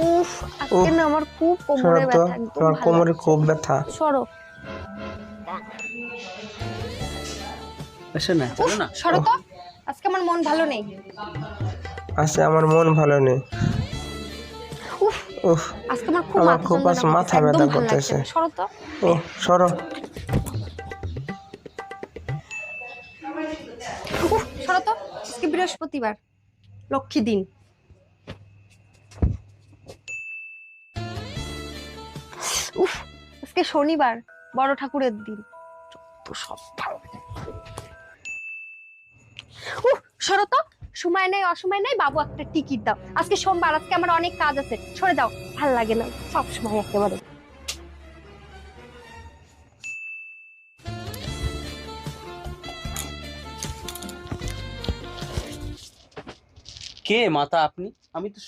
উফ, আজকে না আমার খুব কোমরে সরো তো, ব্যথা, একদম আমার ভালো কোমরে লাগছে খুব না। ব্যথা। সরো। আসো না, চলো উফ, না। সরো তো, আজকে আমার মন ভালো নেই। আজকে আমার মন ভালো নেই। উফ, উফ, আজকে আমার খুব আমার মাথা খুব যন্ত্রণা করতেছে, মাথা একদম ব্যথা ভালো লাগছে করতেছে। না। সরো তো। ও সরো। উফ, সরো তো, আজকে বৃহস্পতিবার, লক্ষ্মী দিন। উফ, আজকে শনিবার, বড় ঠাকুরের দিন। তো সব ভালো। উফ, সরো তো, সময় নেই অসময় নেই, বাবু একটা টিকিট দাও, আজকে সোমবার, আজকে আমার অনেক কাজ আছে, সরে যাও, ভাল লাগে না সব সময় একেবারে। কে মাতা আপনি? আমি তো